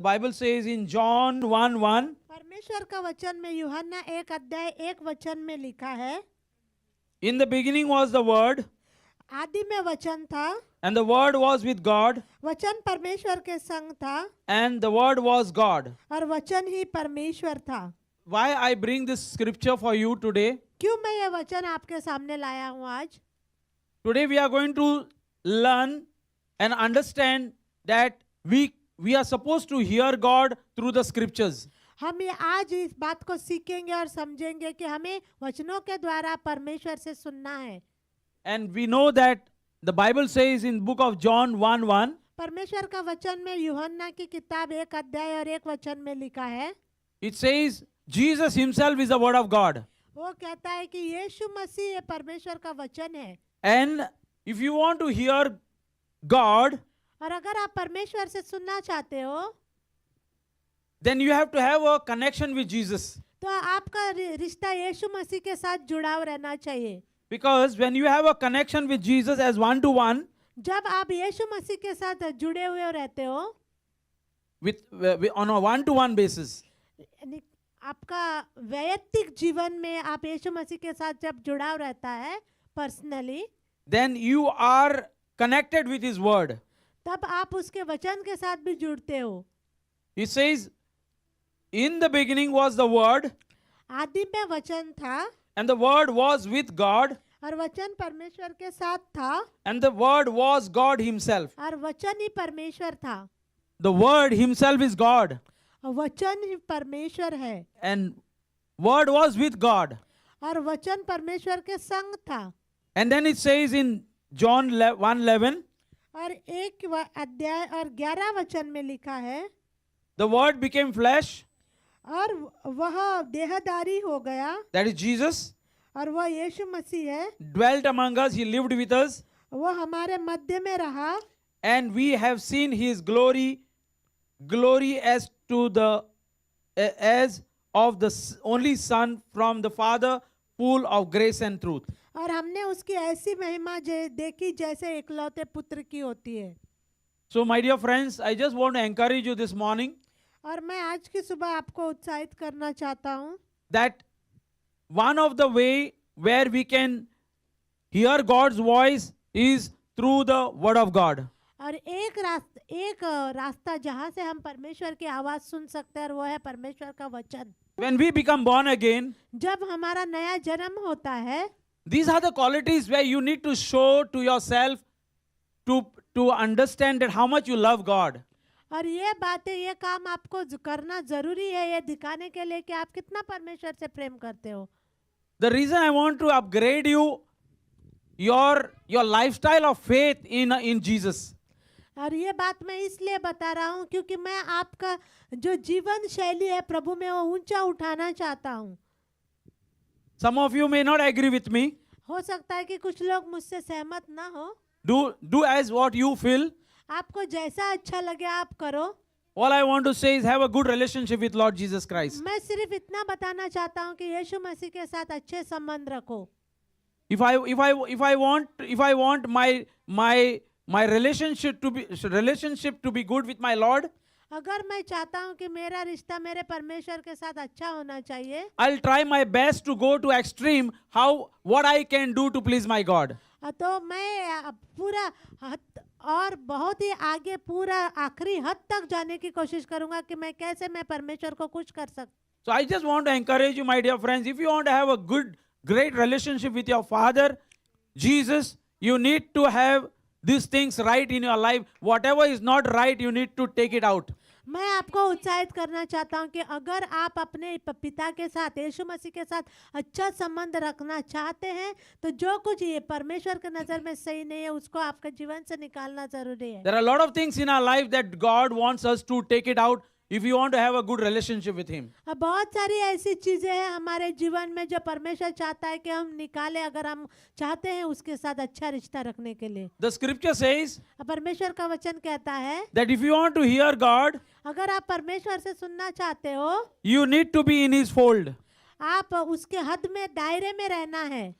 Bible says in John 1:1, परमेश्वर का वचन में यूहन्ना 1:1 में लिखा है, in the beginning was the Word, आदि में वचन था, and the Word was with God, वचन परमेश्वर के संग था, and the Word was God. और वचन ही परमेश्वर था। Why I bring this scripture for you today? क्यों मैं ये वचन आपके सामने लाया हूँ आज? Today we are going to learn and understand that we are supposed to hear God through the scriptures. हम ये आज इस बात को सीखेंगे और समझेंगे कि हमें वचनों के द्वारा परमेश्वर से सुनना है। And we know that the Bible says in book of John 1:1, परमेश्वर का वचन में यूहन्ना की किताब 1:1 में लिखा है, it says Jesus himself is the word of God. वो कहता है कि यीशु मसीह ये परमेश्वर का वचन है। And if you want to hear God, और अगर आप परमेश्वर से सुनना चाहते हो then you have to have a connection with Jesus. तो आपका रिश्ता यीशु मसीह के साथ जुड़ाव रहना चाहिए। Because when you have a connection with Jesus as one-to-one, जब आप यीशु मसीह के साथ जुड़े हुए रहते हो, on a one-to-one basis, यानी आपका वैयक्तिक जीवन में आप यीशु मसीह के साथ जब जुड़ाव रहता है personally, then you are connected with his word. तब आप उसके वचन के साथ भी जुड़ते हो। He says, in the beginning was the word, आदि में वचन था, and the word was with God, और वचन परमेश्वर के साथ था, and the word was God himself. और वचन ही परमेश्वर था। The word himself is God, और वचन ही परमेश्वर है, and word was with God. और वचन परमेश्वर के संग था। And then it says in John 1:11, और 1:11 में लिखा है, the word became flesh, और वह देहधारी हो गया, that is Jesus, और वह यीशु मसीह है, dwelt among us, he lived with us, वह हमारे मध्य में रहा, and we have seen his glory as of the only Son from the Father, full of grace and truth. और हमने उसकी ऐसी महिमा देखी जैसे इकलौते पुत्र की होती है। So my dear friends, I just want to encourage you this morning और मैं आज की सुबह आपको उत्साहित करना चाहता हूँ that one of the way where we can hear God's voice is through the word of God. और एक रास्ता जहाँ से हम परमेश्वर की आवाज सुन सकते हैं, और वो है परमेश्वर का वचन। When we become born again, जब हमारा नया जन्म होता है, these are the qualities where you need to show to yourself to understand that how much you love God. और ये बातें, ये काम आपको करना जरूरी है, ये दिखाने के लिए कि आप कितना परमेश्वर से प्रेम करते हो। The reason I want to upgrade your lifestyle of faith in Jesus. और ये बात मैं इसलिए बता रहा हूँ क्योंकि मैं आपका जो जीवन शैली है प्रभु में वो ऊंचा उठाना चाहता हूँ। Some of you may not agree with me. हो सकता है कि कुछ लोग मुझसे सहमत ना हो। Do as what you feel. आपको जैसा अच्छा लगे आप करो। All I want to say is have a good relationship with Lord Jesus Christ. मैं सिर्फ इतना बताना चाहता हूँ कि यीशु मसीह के साथ अच्छे संबंध रखो। If I want my relationship to be good with my Lord, अगर मैं चाहता हूँ कि मेरा रिश्ता मेरे परमेश्वर के साथ अच्छा होना चाहिए, I'll try my best to go to extreme what I can do to please my God. तो मैं पूरा हद और बहुत ही आगे पूरा आखिरी हद तक जाने की कोशिश करूंगा कि मैं कैसे मैं परमेश्वर को खुश कर सकूं। So I just want to encourage you, my dear friends, if you want to have a great relationship with your Father, Jesus, you need to have these things right in your life. Whatever is not right, you need to take it out. मैं आपको उत्साहित करना चाहता हूं कि अगर आप अपने पिता के साथ, यीशु मसीह के साथ अच्छा संबंध रखना चाहते हैं तो जो कुछ ये परमेश्वर के नजर में सही नहीं है उसको आपके जीवन से निकालना जरूरी है। There are a lot of things in our life that God wants us to take it out if you want to have a good relationship with Him. बहुत सारी ऐसी चीजें हैं हमारे जीवन में जो परमेश्वर चाहता है कि हम निकालें अगर हम चाहते हैं उसके साथ अच्छा रिश्ता रखने के लिए। The scripture says परमेश्वर का वचन कहता है that if you want to hear God, अगर आप परमेश्वर से सुनना चाहते हो you need to be in His fold. आप उसके हद में दायरे में रहना है।